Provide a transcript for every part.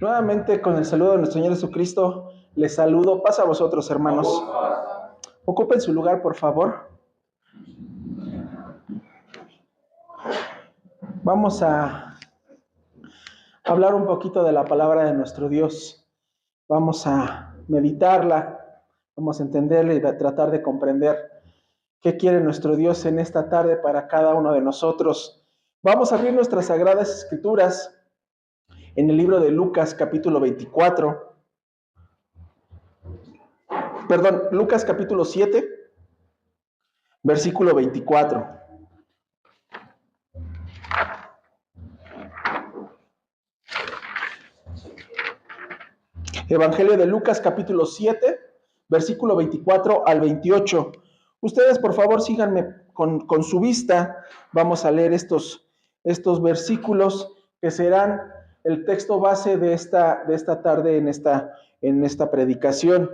Nuevamente, con el saludo de nuestro Señor Jesucristo, les saludo. Pasa a vosotros, hermanos. Ocupen su lugar, por favor. Vamos a hablar un poquito de la palabra de nuestro Dios. Vamos a meditarla, vamos a entenderla y a tratar de comprender qué quiere nuestro Dios en esta tarde para cada uno de nosotros. Vamos a abrir nuestras sagradas escrituras en el libro de Lucas, capítulo 24. Lucas capítulo 7, versículo 24. Evangelio de Lucas capítulo 7, versículo 24 al 28. Ustedes, por favor, síganme con su vista. Vamos a leer estos versículos que serán el texto base de esta tarde en esta predicación.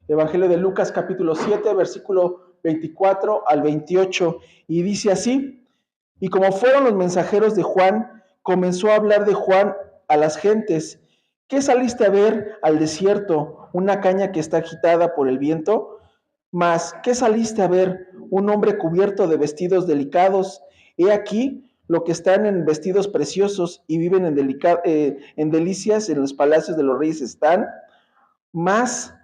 Evangelio de Lucas capítulo 7, versículo 24 al 28. Y dice así: y como fueron los mensajeros de Juan, comenzó a hablar de Juan a las gentes. ¿Qué saliste a ver al desierto? ¿Una caña que está agitada por el viento? Mas, ¿qué saliste a ver? ¿Un hombre cubierto de vestidos delicados? He aquí lo que están en vestidos preciosos y viven en delicias en los palacios de los reyes están. Mas,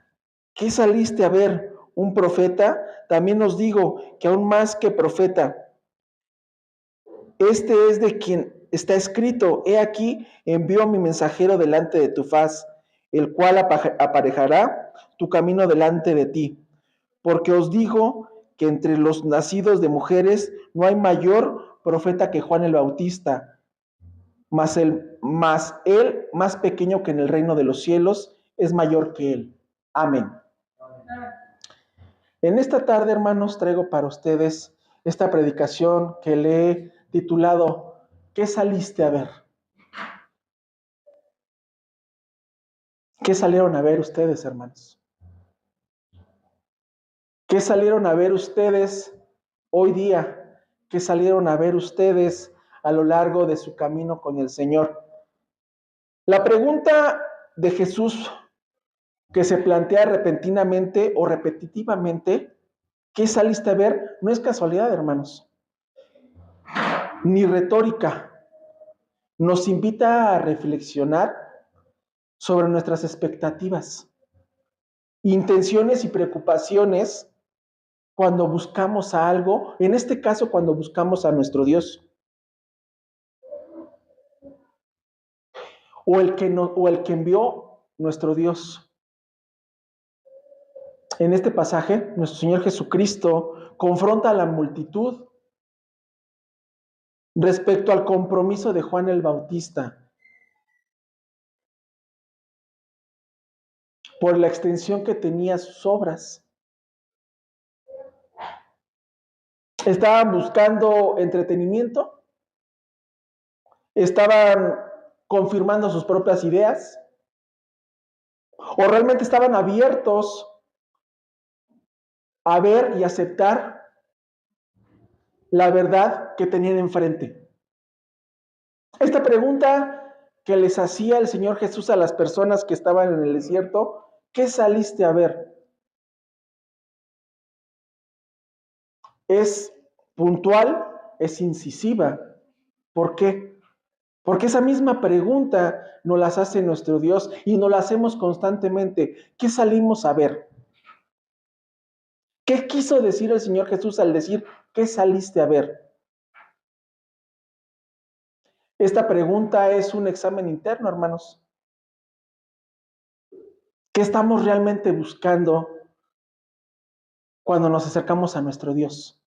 ¿qué saliste a ver? ¿Un profeta? También os digo que aún más que profeta, este es de quien está escrito: he aquí, envío a mi mensajero delante de tu faz, el cual aparejará tu camino delante de ti. Porque os digo que entre los nacidos de mujeres no hay mayor profeta que Juan el Bautista, mas él, más pequeño que en el reino de los cielos, es mayor que él. Amén. En esta tarde, hermanos, traigo para ustedes esta predicación que le he titulado: ¿qué saliste a ver? ¿Qué salieron a ver ustedes, hermanos? ¿Qué salieron a ver ustedes hoy día? ¿Qué salieron a ver ustedes a lo largo de su camino con el Señor? La pregunta de Jesús que se plantea repentinamente o repetitivamente: ¿qué saliste a ver? No es casualidad, hermanos, ni retórica. Nos invita a reflexionar sobre nuestras expectativas, intenciones y preocupaciones cuando buscamos a algo, en este caso cuando buscamos a nuestro Dios, o el que envió nuestro Dios. En este pasaje, nuestro Señor Jesucristo confronta a la multitud respecto al compromiso de Juan el Bautista por la extensión que tenía sus obras. Estaban buscando entretenimiento, estaban confirmando sus propias ideas, o realmente estaban abiertos a ver y aceptar la verdad que tenían enfrente. Esta pregunta que les hacía el Señor Jesús a las personas que estaban en el desierto: ¿qué saliste a ver? Es puntual, es incisiva. ¿Por qué? Porque esa misma pregunta nos las hace nuestro Dios y nos la hacemos constantemente. ¿Qué salimos a ver? ¿Qué quiso decir el Señor Jesús al decir: ¿qué saliste a ver? Esta pregunta es un examen interno, hermanos. ¿Qué estamos realmente buscando cuando nos acercamos a nuestro Dios?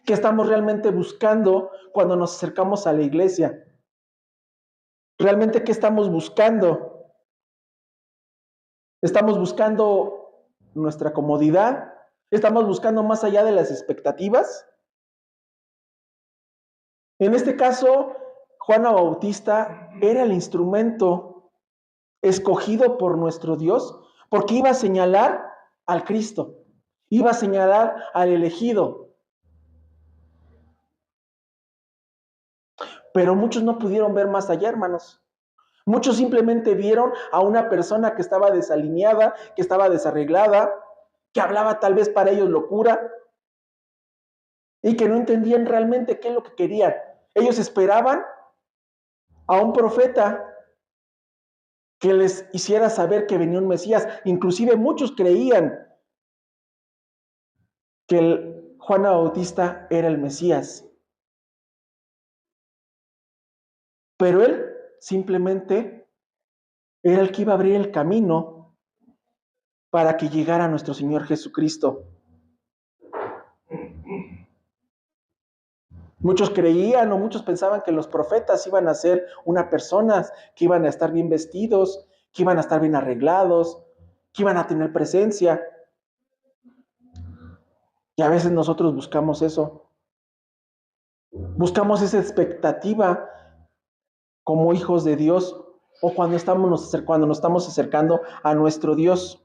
¿Qué estamos realmente buscando cuando nos acercamos a la iglesia? ¿Realmente qué estamos buscando? ¿Estamos buscando nuestra comodidad? ¿Estamos buscando más allá de las expectativas? En este caso, Juan el Bautista era el instrumento escogido por nuestro Dios, porque iba a señalar al Cristo, iba a señalar al elegido. Pero muchos no pudieron ver más allá, hermanos. Muchos simplemente vieron a una persona que estaba desalineada, que estaba desarreglada, que hablaba tal vez para ellos locura y que no entendían realmente qué es lo que querían. Ellos esperaban a un profeta que les hiciera saber que venía un Mesías. Inclusive muchos creían que Juan Bautista era el Mesías. Pero él simplemente era el que iba a abrir el camino para que llegara nuestro Señor Jesucristo. Muchos creían o muchos pensaban que los profetas iban a ser una persona, que iban a estar bien vestidos, que iban a estar bien arreglados, que iban a tener presencia. Y a veces nosotros buscamos eso. Buscamos esa expectativa como hijos de Dios o cuando nos estamos acercando a nuestro Dios.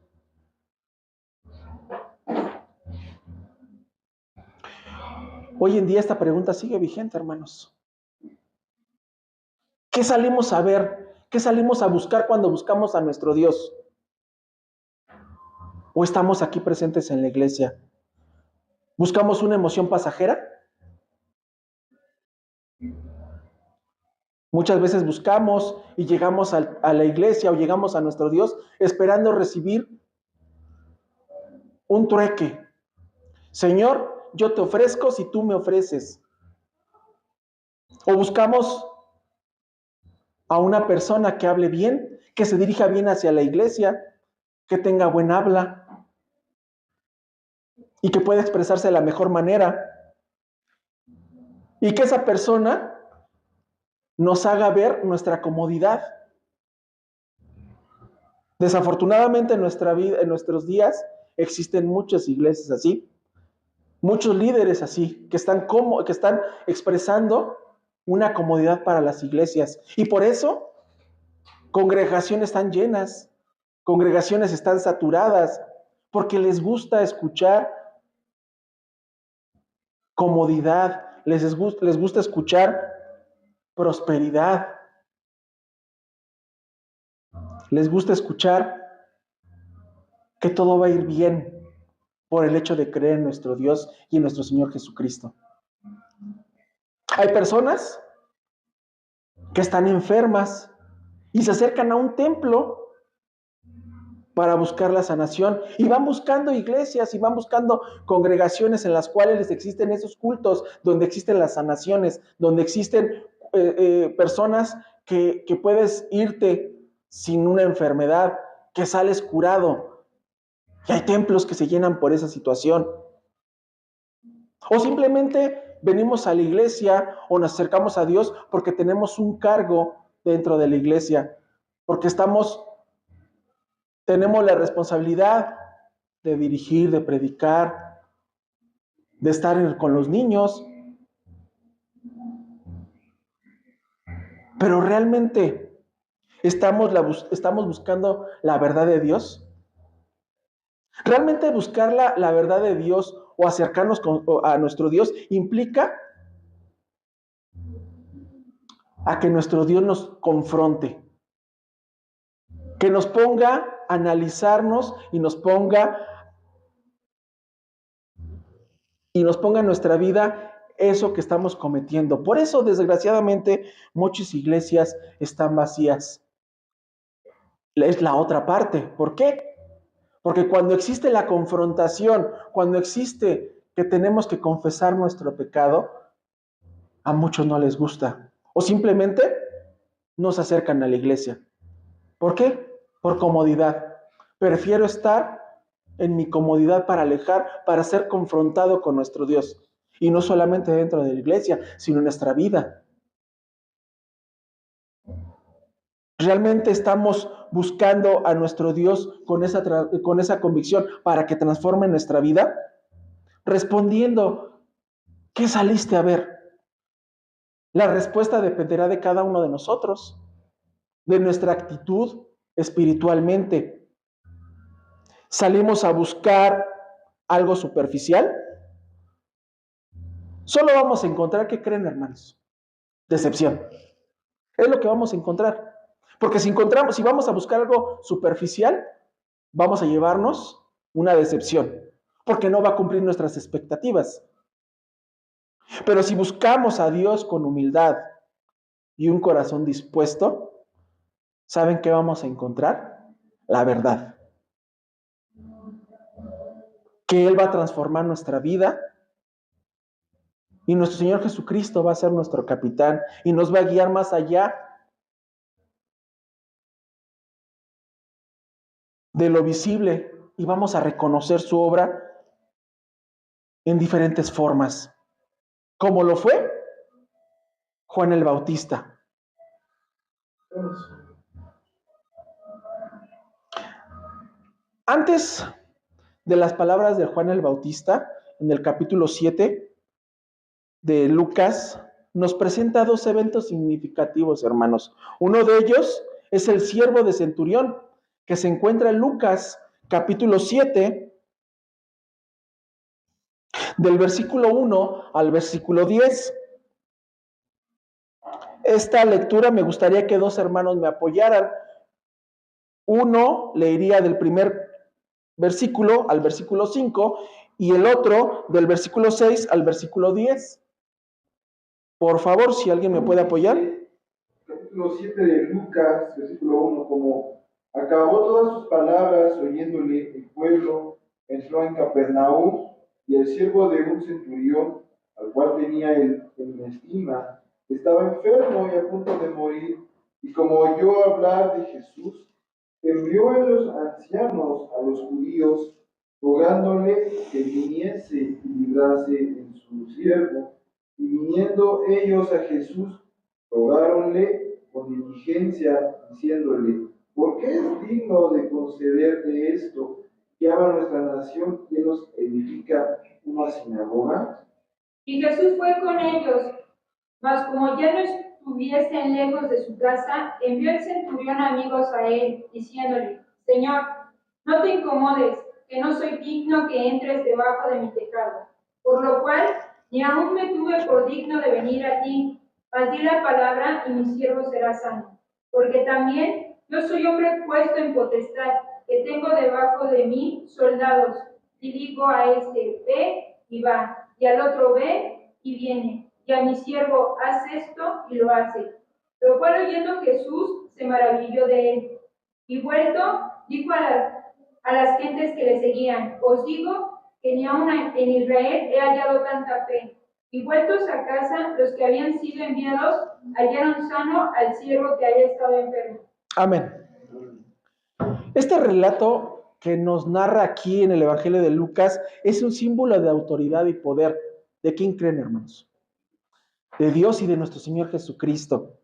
Hoy en día esta pregunta sigue vigente, hermanos. ¿Qué salimos a ver? ¿Qué salimos a buscar cuando buscamos a nuestro Dios? ¿O estamos aquí presentes en la iglesia? ¿Buscamos una emoción pasajera? Muchas veces buscamos y llegamos a la iglesia o llegamos a nuestro Dios esperando recibir un trueque. Señor, yo te ofrezco si tú me ofreces. O buscamos a una persona que hable bien, que se dirija bien hacia la iglesia, que tenga buen habla y que pueda expresarse de la mejor manera. Y que esa persona nos haga ver nuestra comodidad. Desafortunadamente en nuestra vida, en nuestros días, existen muchas iglesias así, muchos líderes así, que están expresando una comodidad para las iglesias. Y por eso, congregaciones están llenas, congregaciones están saturadas, porque les gusta escuchar comodidad, les gusta escuchar prosperidad, les gusta escuchar que todo va a ir bien por el hecho de creer en nuestro Dios y en nuestro Señor Jesucristo. Hay personas que están enfermas y se acercan a un templo para buscar la sanación y van buscando iglesias y van buscando congregaciones en las cuales existen esos cultos, donde existen las sanaciones, donde existen personas que puedes irte sin una enfermedad, que sales curado. Y hay templos que se llenan por esa situación. O simplemente venimos a la iglesia o nos acercamos a Dios porque tenemos un cargo dentro de la iglesia, porque tenemos la responsabilidad de dirigir, de predicar, de estar con los niños. Pero realmente estamos buscando la verdad de Dios. Realmente buscar la verdad de Dios o acercarnos a nuestro Dios implica a que nuestro Dios nos confronte, que nos ponga a analizarnos y nos ponga en nuestra vida eso que estamos cometiendo. Por eso, desgraciadamente, muchas iglesias están vacías. Es la otra parte. ¿Por qué? Porque cuando existe la confrontación, cuando existe que tenemos que confesar nuestro pecado, a muchos no les gusta. O simplemente no se acercan a la iglesia. ¿Por qué? Por comodidad. Prefiero estar en mi comodidad para ser confrontado con nuestro Dios. Y no solamente dentro de la iglesia, sino en nuestra vida. ¿Realmente estamos buscando a nuestro Dios con esa convicción para que transforme nuestra vida? Respondiendo, ¿qué saliste a ver? La respuesta dependerá de cada uno de nosotros, de nuestra actitud espiritualmente. ¿Salimos a buscar algo superficial? Solo vamos a encontrar, ¿qué creen, hermanos? Decepción. Es lo que vamos a encontrar. Porque si vamos a buscar algo superficial, vamos a llevarnos una decepción, porque no va a cumplir nuestras expectativas. Pero si buscamos a Dios con humildad y un corazón dispuesto, ¿saben qué vamos a encontrar? La verdad. Que Él va a transformar nuestra vida y nuestro Señor Jesucristo va a ser nuestro capitán y nos va a guiar más allá de lo visible y vamos a reconocer su obra en diferentes formas, como lo fue Juan el Bautista. Antes de las palabras de Juan el Bautista, en el capítulo 7 de Lucas, nos presenta dos eventos significativos, hermanos. Uno de ellos es el siervo de Centurión, que se encuentra en Lucas, capítulo 7, del versículo 1 al versículo 10. Esta lectura me gustaría que dos hermanos me apoyaran. Uno leería del primer versículo al versículo 5 y el otro del versículo 6 al versículo 10. Por favor, si alguien me puede apoyar. Capítulo 7 de Lucas, versículo 1, como acabó todas sus palabras oyéndole el pueblo, entró en Capernaum y el siervo de un centurión, al cual tenía él en estima, estaba enfermo y a punto de morir, y como oyó hablar de Jesús, envió a los ancianos, a los judíos, rogándole que viniese y librase en su siervo. Y viniendo ellos a Jesús, rogáronle con diligencia, diciéndole: ¿por qué es digno de concederte esto, que ama nuestra nación, que nos edifica una sinagoga? Y Jesús fue con ellos, mas como ya no estuviesen lejos de su casa, envió el centurión amigos a él, diciéndole: Señor, no te incomodes, que no soy digno que entres debajo de mi tejado. Por lo cual, ni aún me tuve por digno de venir a ti, mas di la palabra y mi siervo será sano. Porque también yo soy hombre puesto en potestad, que tengo debajo de mí soldados, y digo a este: ve y va, y al otro: ve y viene, y a mi siervo: haz esto, y lo hace. Lo cual oyendo Jesús se maravilló de él, y vuelto dijo a las gentes que le seguían: os digo que ni aun en Israel he hallado tanta fe. Y vueltos a casa, los que habían sido enviados hallaron sano al siervo que había estado enfermo. Amén. Este relato que nos narra aquí en el Evangelio de Lucas es un símbolo de autoridad y poder. ¿De quién creen, hermanos? De Dios y de nuestro Señor Jesucristo.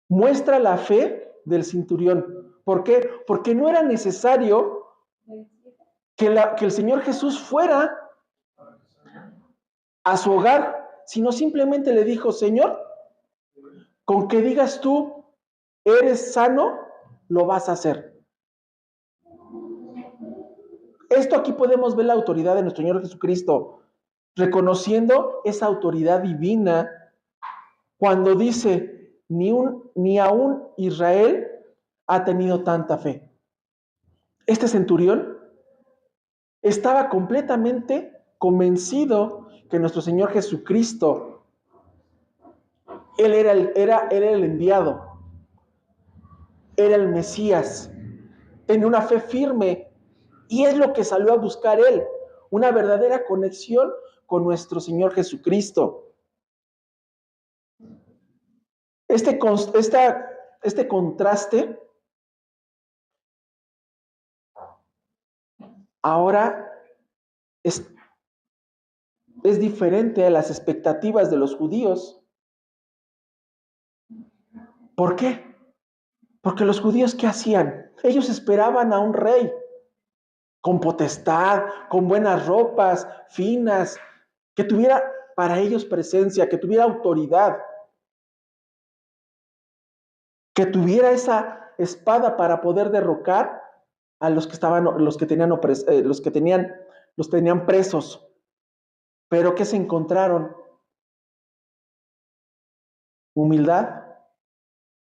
Muestra la fe del centurión. ¿Por qué? Porque no era necesario que el Señor Jesús fuera a su hogar, sino simplemente le dijo: Señor, con que digas tú, eres sano, lo vas a hacer. Esto aquí podemos ver la autoridad de nuestro Señor Jesucristo, reconociendo esa autoridad divina cuando dice: ni aún Israel ha tenido tanta fe. Este centurión estaba completamente convencido que nuestro Señor Jesucristo, Él era el enviado, era el Mesías, tenía una fe firme, y es lo que salió a buscar él, una verdadera conexión con nuestro Señor Jesucristo. Este contraste ahora es diferente a las expectativas de los judíos. ¿Por qué? Porque los judíos, ¿qué hacían? Ellos esperaban a un rey con potestad, con buenas ropas, finas, que tuviera para ellos presencia, que tuviera autoridad, que tuviera esa espada para poder derrocar a los que tenían presos. Pero ¿qué se encontraron? humildad,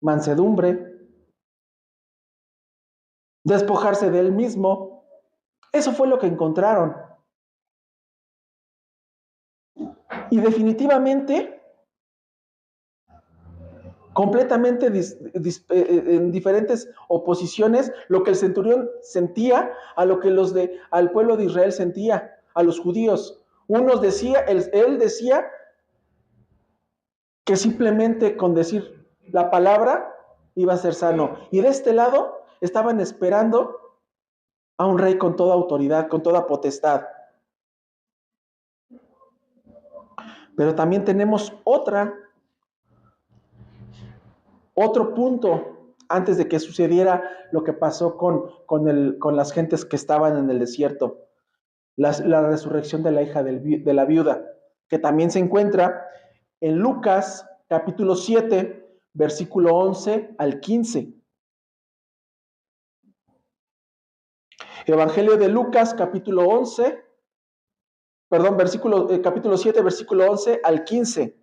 mansedumbre, despojarse de él mismo. Eso fue lo que encontraron. Y definitivamente, completamente en diferentes oposiciones, lo que el centurión sentía a lo que al pueblo de Israel sentía, a los judíos. Él decía que simplemente con decir la palabra iba a ser sano. Y de este lado estaban esperando a un rey con toda autoridad, con toda potestad. Pero también tenemos otro punto antes de que sucediera lo que pasó con las gentes que estaban en el desierto. La resurrección de la hija de la viuda, que también se encuentra en Lucas capítulo 7, versículo 11 al 15. Evangelio de Lucas capítulo 7, versículo 11 al 15.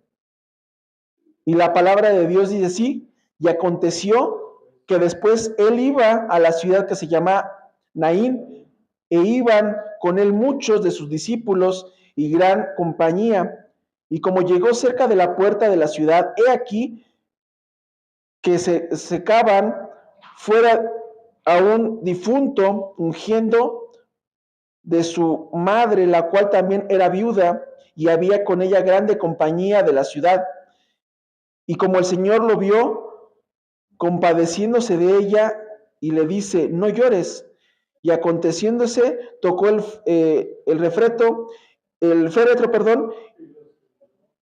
Y la palabra de Dios dice así: y aconteció que después él iba a la ciudad que se llama Naín, e iban con él muchos de sus discípulos y gran compañía. Y como llegó cerca de la puerta de la ciudad, he aquí que se secaban fuera a un difunto, ungiendo de su madre, la cual también era viuda, y había con ella grande compañía de la ciudad. Y como el Señor lo vio, compadeciéndose de ella, y le dice: no llores. Y aconteciéndose, tocó el féretro,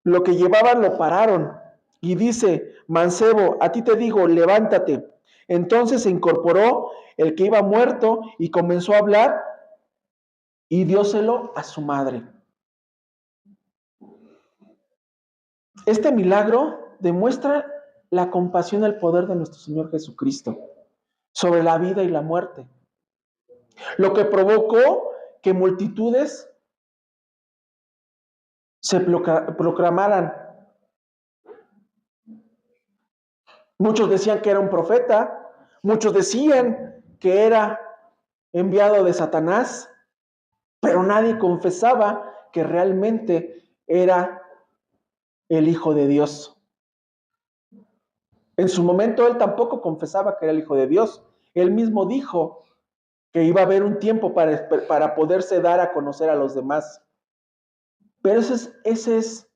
lo que llevaban lo pararon. Y dice: mancebo, a ti te digo, levántate. Entonces se incorporó el que iba muerto y comenzó a hablar, y dióselo a su madre. Este milagro demuestra la compasión y el poder de nuestro Señor Jesucristo sobre la vida y la muerte, lo que provocó que multitudes se proclamaran. Muchos decían que era un profeta, muchos decían que era enviado de Satanás, pero nadie confesaba que realmente era el Hijo de Dios. En su momento él tampoco confesaba que era el Hijo de Dios. Él mismo dijo que iba a haber un tiempo para poderse dar a conocer a los demás. Pero esa es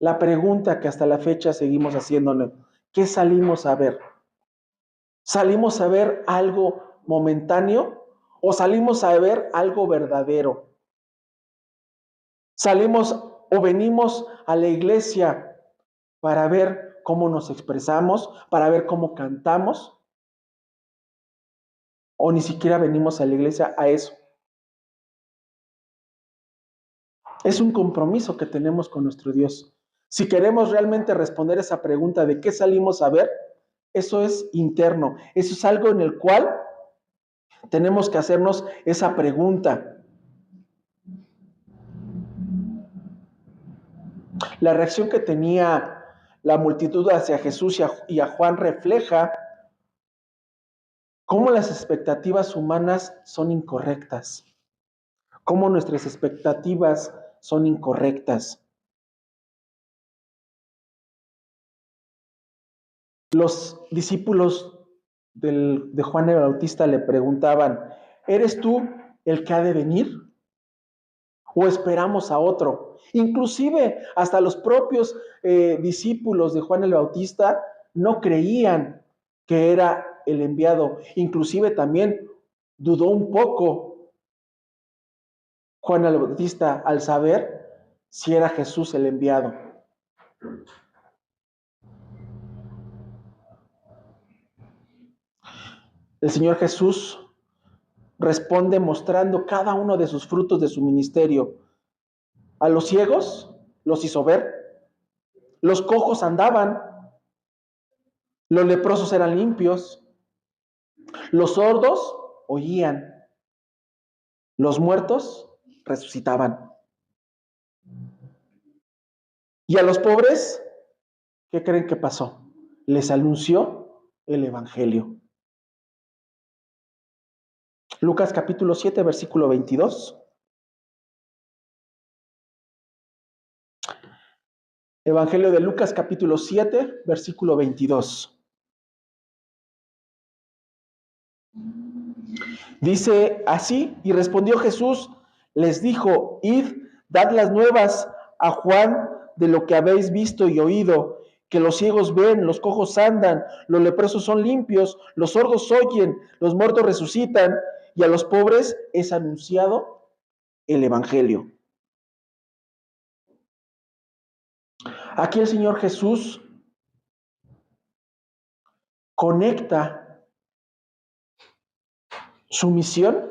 la pregunta que hasta la fecha seguimos haciéndonos. ¿Qué salimos a ver? ¿Salimos a ver algo momentáneo o salimos a ver algo verdadero? ¿Salimos o venimos a la iglesia para ver cómo nos expresamos, para ver cómo cantamos? ¿O ni siquiera venimos a la iglesia a eso? Es un compromiso que tenemos con nuestro Dios. Si queremos realmente responder esa pregunta de qué salimos a ver, eso es interno. Eso es algo en el cual tenemos que hacernos esa pregunta. La reacción que tenía la multitud hacia Jesús y a Juan refleja cómo las expectativas humanas son incorrectas, cómo nuestras expectativas son incorrectas. Los discípulos de Juan el Bautista le preguntaban: ¿eres tú el que ha de venir? ¿O esperamos a otro? Inclusive hasta los propios discípulos de Juan el Bautista no creían que era el enviado. Inclusive también dudó un poco Juan el Bautista al saber si era Jesús el enviado. El Señor Jesús responde mostrando cada uno de sus frutos de su ministerio. A los ciegos los hizo ver, los cojos andaban, los leprosos eran limpios, los sordos oían, los muertos resucitaban. Y a los pobres ¿qué creen que pasó? Les anunció el Evangelio. Lucas capítulo 7, versículo 22. Evangelio de Lucas capítulo 7, versículo 22. Dice así, y respondió Jesús, les dijo, id, dad las nuevas a Juan de lo que habéis visto y oído, que los ciegos ven, los cojos andan, los leprosos son limpios, los sordos oyen, los muertos resucitan, y a los pobres es anunciado el Evangelio. Aquí el Señor Jesús conecta su misión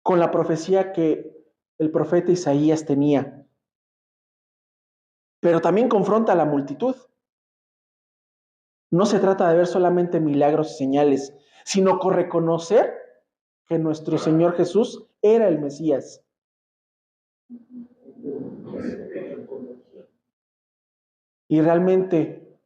con la profecía que el profeta Isaías tenía, pero también confronta a la multitud. No se trata de ver solamente milagros y señales, sino con reconocer que nuestro Señor Jesús era el Mesías. Y realmente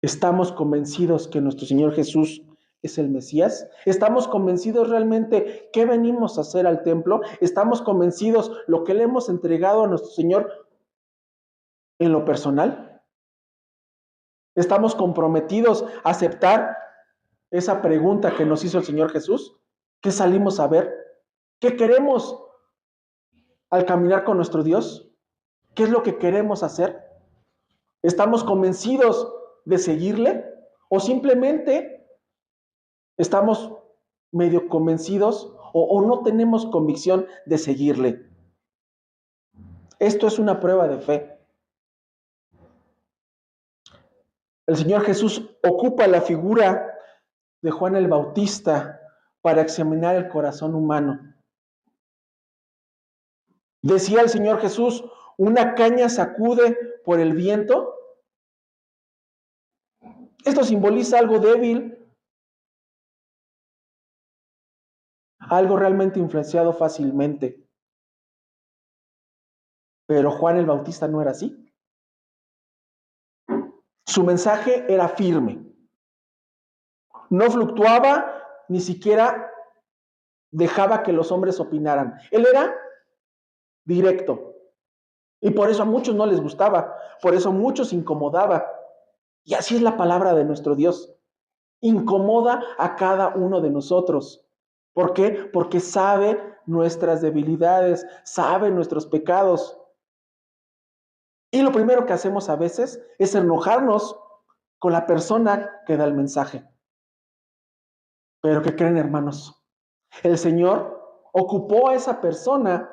estamos convencidos que nuestro Señor Jesús es el Mesías. ¿Estamos convencidos realmente qué venimos a hacer al templo? ¿Estamos convencidos lo que le hemos entregado a nuestro Señor en lo personal? ¿Estamos comprometidos a aceptar esa pregunta que nos hizo el Señor Jesús? ¿Qué salimos a ver? ¿Qué queremos al caminar con nuestro Dios? ¿Qué es lo que queremos hacer? ¿Estamos convencidos de seguirle? ¿O simplemente estamos medio convencidos o no tenemos convicción de seguirle? Esto es una prueba de fe. El Señor Jesús ocupa la figura de Juan el Bautista para examinar el corazón humano. Decía el Señor Jesús, una caña sacude por el viento. Esto simboliza algo débil, algo realmente influenciado fácilmente. Pero Juan el Bautista no era así. Su mensaje era firme. No fluctuaba, ni siquiera dejaba que los hombres opinaran. Él era directo. Y por eso a muchos no les gustaba, por eso a muchos incomodaba. Y así es la palabra de nuestro Dios. Incomoda a cada uno de nosotros. ¿Por qué? Porque sabe nuestras debilidades, sabe nuestros pecados. Y lo primero que hacemos a veces es enojarnos con la persona que da el mensaje. Pero ¿qué creen, hermanos? El Señor ocupó a esa persona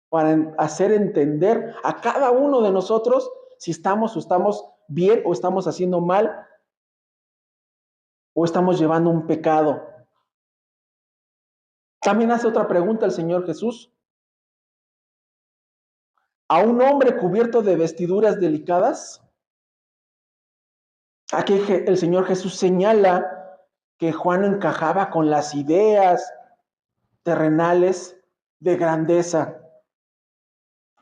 para hacer entender a cada uno de nosotros si estamos bien o estamos haciendo mal o estamos llevando un pecado. También hace otra pregunta el Señor Jesús. ¿A un hombre cubierto de vestiduras delicadas? Aquí el Señor Jesús señala que Juan encajaba con las ideas terrenales de grandeza.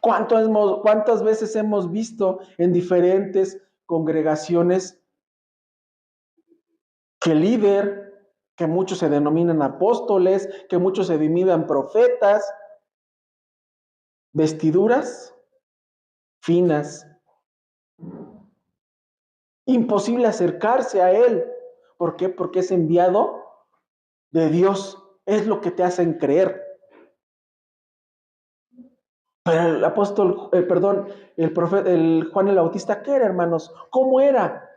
¿Cuántas veces hemos visto en diferentes congregaciones que el líder, que muchos se denominan apóstoles, que muchos se denominan profetas, vestiduras finas? Imposible acercarse a él. ¿Por qué? Porque es enviado de Dios. Es lo que te hacen creer. Pero el apóstol, el profeta, el Juan el Bautista, ¿qué era, hermanos? ¿Cómo era?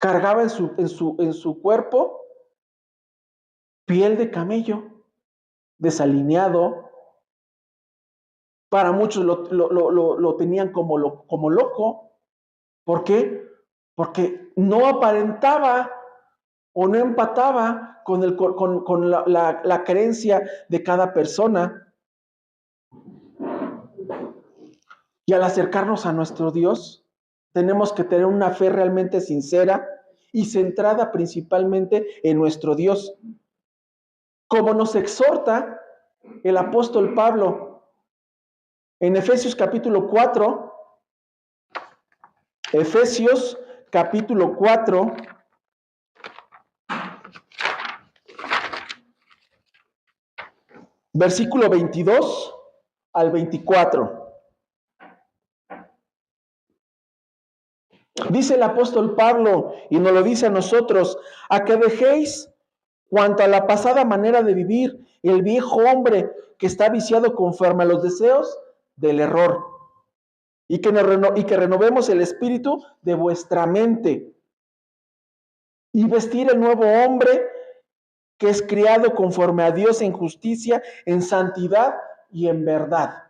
Cargaba en su cuerpo piel de camello, desalineado. Para muchos lo tenían como loco. ¿Por qué? Porque no aparentaba o no empataba con la creencia de cada persona. Y al acercarnos a nuestro Dios, tenemos que tener una fe realmente sincera y centrada principalmente en nuestro Dios. Como nos exhorta el apóstol Pablo En Efesios capítulo 4, Efesios capítulo 4, versículo 22 al 24. Dice el apóstol Pablo, y nos lo dice a nosotros, a que dejéis cuanto a la pasada manera de vivir, el viejo hombre que está viciado conforme a los deseos del error, y que renovemos el espíritu de vuestra mente, y vestir el nuevo hombre que es criado conforme a Dios en justicia, en santidad y en verdad.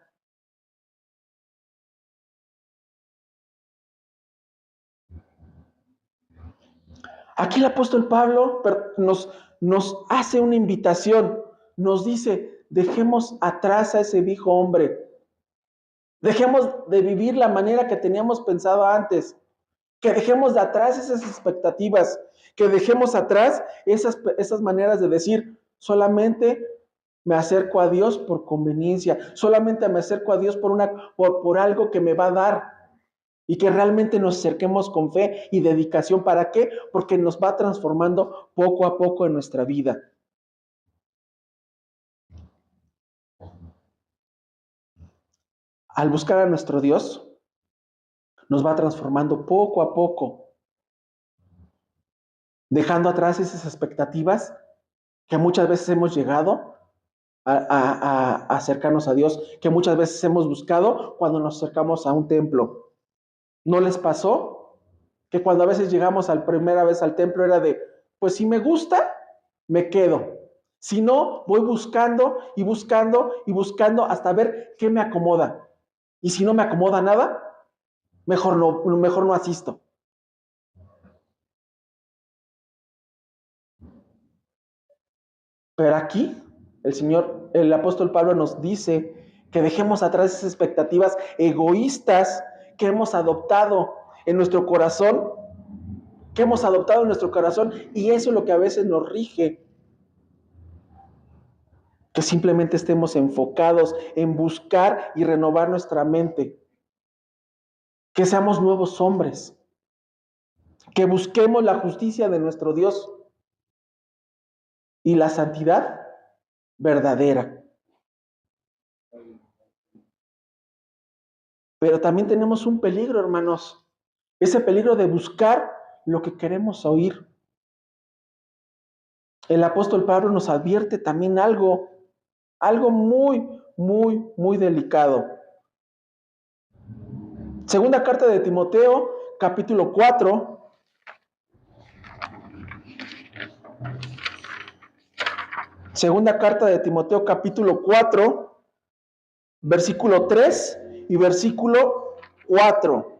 Aquí el apóstol Pablo nos hace una invitación, nos dice, dejemos atrás a ese viejo hombre, dejemos de vivir la manera que teníamos pensado antes, que dejemos de atrás esas expectativas, que dejemos atrás esas maneras de decir, solamente me acerco a Dios por conveniencia, solamente me acerco a Dios por algo que me va a dar. Y que realmente nos acerquemos con fe y dedicación. ¿Para qué? Porque nos va transformando poco a poco en nuestra vida. Al buscar a nuestro Dios, nos va transformando poco a poco, dejando atrás esas expectativas que muchas veces hemos llegado a acercarnos a Dios, que muchas veces hemos buscado cuando nos acercamos a un templo. ¿No les pasó que cuando a veces llegamos primera vez al templo era de, pues si me gusta, me quedo? Si no, voy buscando y buscando y buscando hasta ver qué me acomoda. Y si no me acomoda nada, mejor no asisto. Pero aquí el apóstol Pablo nos dice que dejemos atrás esas expectativas egoístas que hemos adoptado en nuestro corazón, y eso es lo que a veces nos rige. Que simplemente estemos enfocados en buscar y renovar nuestra mente. Que seamos nuevos hombres. Que busquemos la justicia de nuestro Dios y la santidad verdadera. Pero también tenemos un peligro, hermanos. Ese peligro de buscar lo que queremos oír. El apóstol Pablo nos advierte también algo muy, muy, muy delicado. Segunda carta de Timoteo, capítulo 4. Segunda carta de Timoteo, capítulo 4, versículo 3 y versículo 4.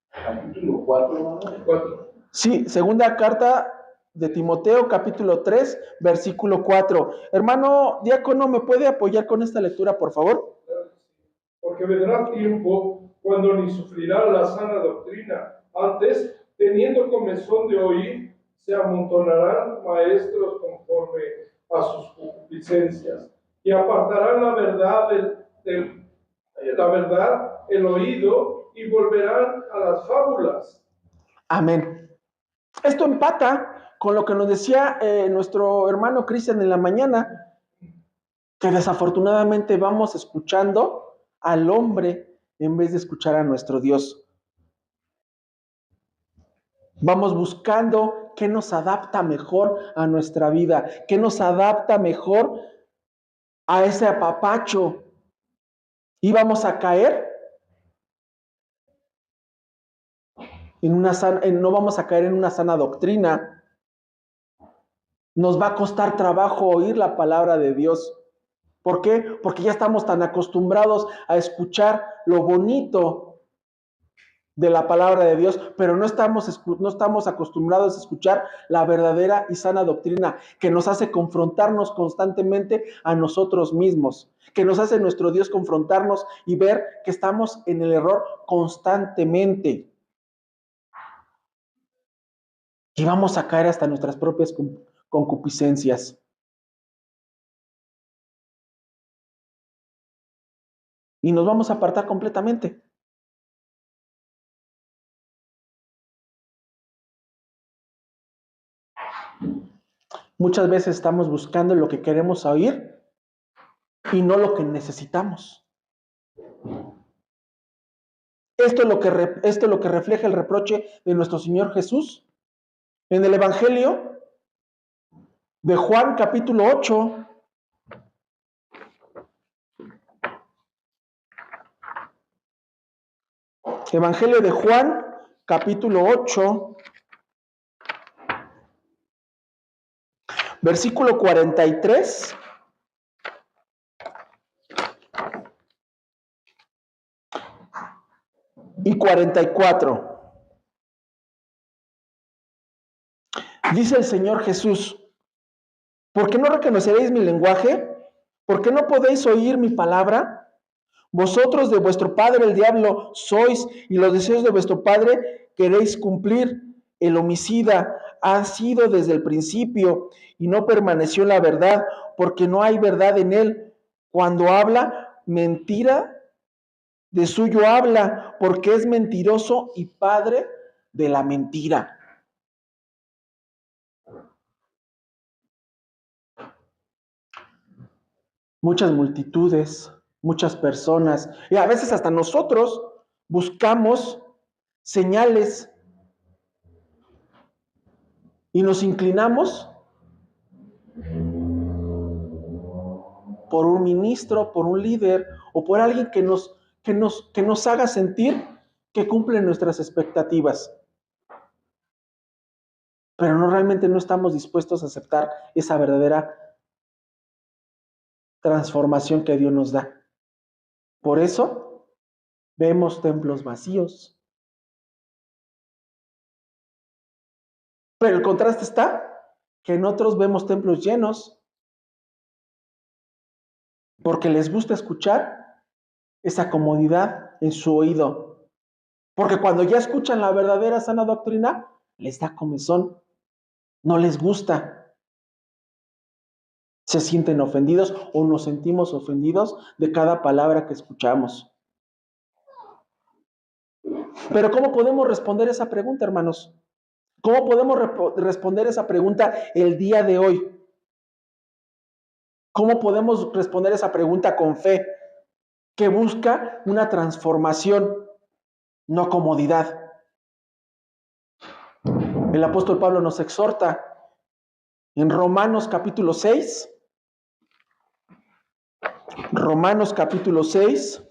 Capítulo 4. Sí, segunda carta de Timoteo, capítulo 3, versículo 4. Hermano diácono, ¿me puede apoyar con esta lectura, por favor? Porque vendrá tiempo cuando ni sufrirá la sana doctrina. Antes, teniendo comezón de oír, se amontonarán maestros conforme a sus concupiscencias y apartarán la verdad, el oído, y volverán a las fábulas. Amén. Esto empata con lo que nos decía nuestro hermano Cristian en la mañana, que desafortunadamente vamos escuchando al hombre en vez de escuchar a nuestro Dios. Vamos buscando qué nos adapta mejor a nuestra vida, qué nos adapta mejor a ese apapacho. Y vamos a caer no vamos a caer en una sana doctrina. Nos va a costar trabajo oír la palabra de Dios. ¿Por qué? Porque ya estamos tan acostumbrados a escuchar lo bonito de la palabra de Dios, pero no estamos acostumbrados a escuchar la verdadera y sana doctrina que nos hace confrontarnos constantemente a nosotros mismos, que nos hace nuestro Dios confrontarnos y ver que estamos en el error constantemente. y vamos a caer hasta nuestras propias concupiscencias. Y nos vamos a apartar completamente. Muchas veces estamos buscando lo que queremos oír y no lo que necesitamos. Esto es lo que refleja el reproche de nuestro Señor Jesús en el Evangelio de Juan capítulo 8. Evangelio de Juan capítulo 8, versículo 43 y 44. Dice el Señor Jesús: ¿por qué no reconoceréis mi lenguaje? ¿Por qué no podéis oír mi palabra? Vosotros de vuestro padre el diablo sois, y los deseos de vuestro padre queréis cumplir. El homicida ha sido desde el principio y no permaneció en la verdad, porque no hay verdad en él. Cuando habla mentira, de suyo habla, porque es mentiroso y padre de la mentira. Muchas multitudes, muchas personas, y a veces hasta nosotros buscamos señales y nos inclinamos por un ministro, por un líder o por alguien que nos haga sentir que cumple nuestras expectativas. Pero realmente no estamos dispuestos a aceptar esa verdadera transformación que Dios nos da. Por eso vemos templos vacíos. Pero el contraste está que en otros vemos templos llenos porque les gusta escuchar esa comodidad en su oído. Porque cuando ya escuchan la verdadera sana doctrina, les da comezón, no les gusta. Se sienten ofendidos o nos sentimos ofendidos de cada palabra que escuchamos. Pero ¿cómo podemos responder esa pregunta, hermanos? ¿Cómo podemos responder esa pregunta el día de hoy? ¿Cómo podemos responder esa pregunta con fe que busca una transformación, no comodidad? El apóstol Pablo nos exhorta en Romanos capítulo 6. Romanos capítulo 6.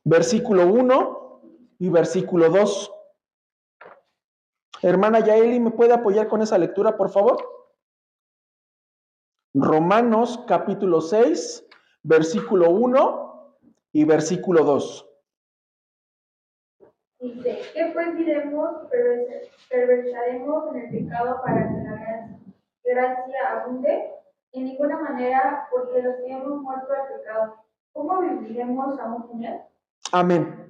Versículo 1 y versículo 2. Hermana Yaeli, ¿me puede apoyar con esa lectura, por favor? Romanos capítulo 6, versículo 1 y versículo 2. Dice, ¿qué pues diremos? ¿Perversaremos en el pecado para que la gracia abunde? En ninguna manera, porque los que hemos muerto al pecado, ¿cómo viviremos aún en él? Amén.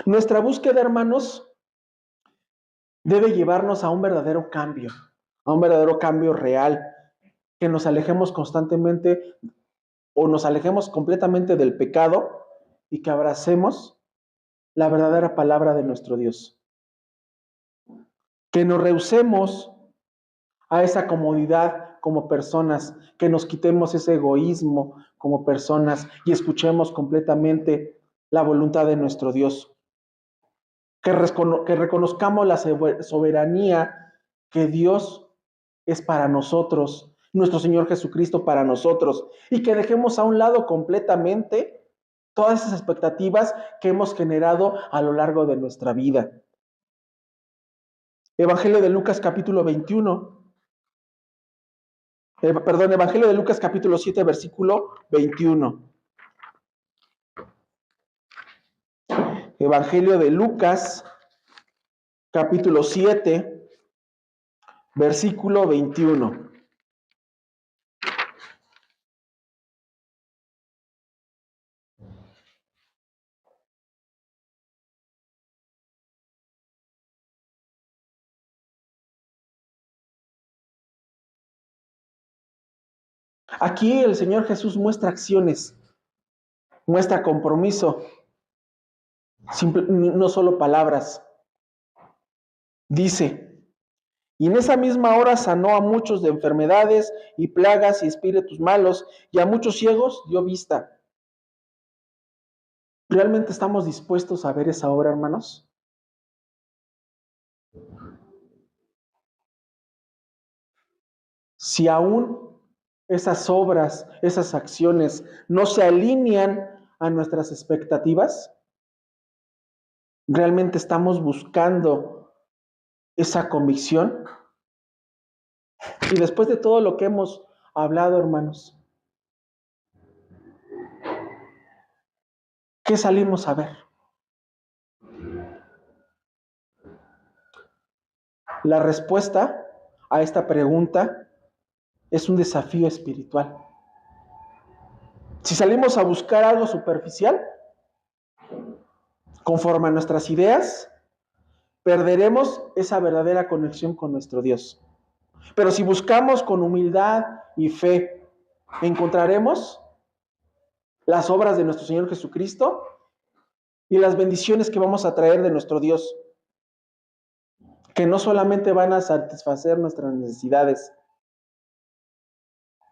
Nuestra búsqueda, hermanos, debe llevarnos a un verdadero cambio real, que nos alejemos constantemente o nos alejemos completamente del pecado y que abracemos la verdadera palabra de nuestro Dios. Que nos rehusemos a esa comodidad como personas, que nos quitemos ese egoísmo como personas y escuchemos completamente la voluntad de nuestro Dios. Que reconozcamos la soberanía que Dios es para nosotros, nuestro Señor Jesucristo para nosotros, y que dejemos a un lado completamente todas esas expectativas que hemos generado a lo largo de nuestra vida. Evangelio de Lucas capítulo 21. Evangelio de Lucas capítulo 7, versículo 21. Evangelio de Lucas capítulo 7, versículo 21. Aquí el Señor Jesús muestra acciones, muestra compromiso, no solo palabras. Dice, y en esa misma hora sanó a muchos de enfermedades y plagas y espíritus malos, y a muchos ciegos dio vista. ¿Realmente estamos dispuestos a ver esa obra, hermanos? Si aún esas obras, esas acciones no se alinean a nuestras expectativas, ¿realmente estamos buscando esa convicción? Y después de todo lo que hemos hablado, hermanos, ¿qué salimos a ver? La respuesta a esta pregunta es un desafío espiritual. Si salimos a buscar algo superficial, conforme a nuestras ideas, perderemos esa verdadera conexión con nuestro Dios. Pero si buscamos con humildad y fe, encontraremos las obras de nuestro Señor Jesucristo y las bendiciones que vamos a traer de nuestro Dios, que no solamente van a satisfacer nuestras necesidades,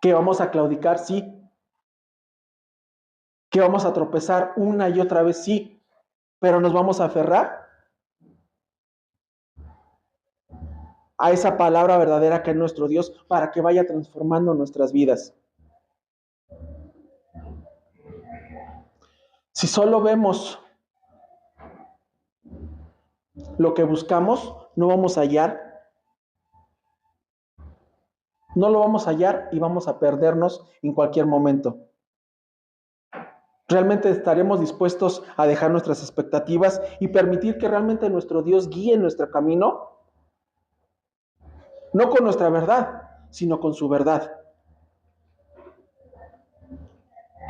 que vamos a claudicar, sí, que vamos a tropezar una y otra vez, sí, pero nos vamos a aferrar a esa palabra verdadera que es nuestro Dios para que vaya transformando nuestras vidas. Si solo vemos lo que buscamos, no vamos a hallar. No lo vamos a hallar y vamos a perdernos en cualquier momento. ¿Realmente estaremos dispuestos a dejar nuestras expectativas y permitir que realmente nuestro Dios guíe nuestro camino? No con nuestra verdad, sino con su verdad.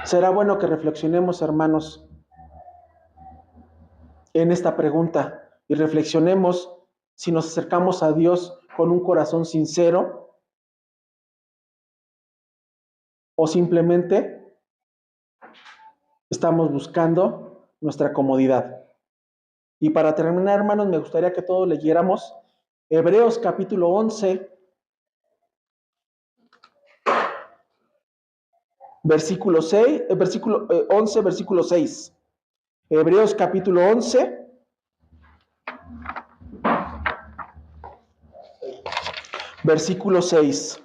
Será bueno que reflexionemos, hermanos, en esta pregunta y reflexionemos si nos acercamos a Dios con un corazón sincero o simplemente estamos buscando nuestra comodidad. Y para terminar, hermanos, me gustaría que todos leyéramos Hebreos capítulo 11, versículo 11, versículo 6. Hebreos capítulo 11, versículo 6.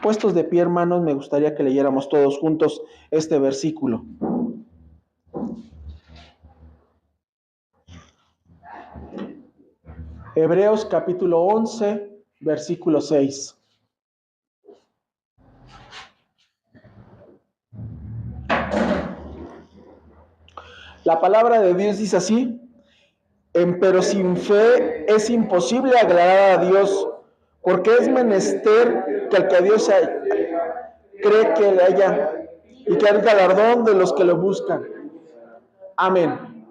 Puestos de pie, hermanos, me gustaría que leyéramos todos juntos este versículo. Hebreos capítulo 11, versículo 6. La palabra de Dios dice así: pero sin fe es imposible agradar a Dios, porque es menester que el que a Dios cree que le haya y que hay galardón de los que lo buscan. Amén.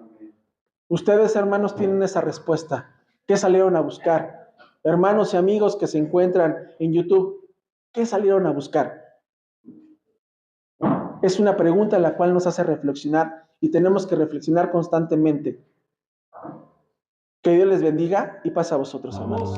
Ustedes, hermanos, tienen esa respuesta. ¿Qué salieron a buscar? Hermanos y amigos que se encuentran en YouTube, ¿qué salieron a buscar? Es una pregunta la cual nos hace reflexionar y tenemos que reflexionar constantemente. Que Dios les bendiga y paz a vosotros, hermanos.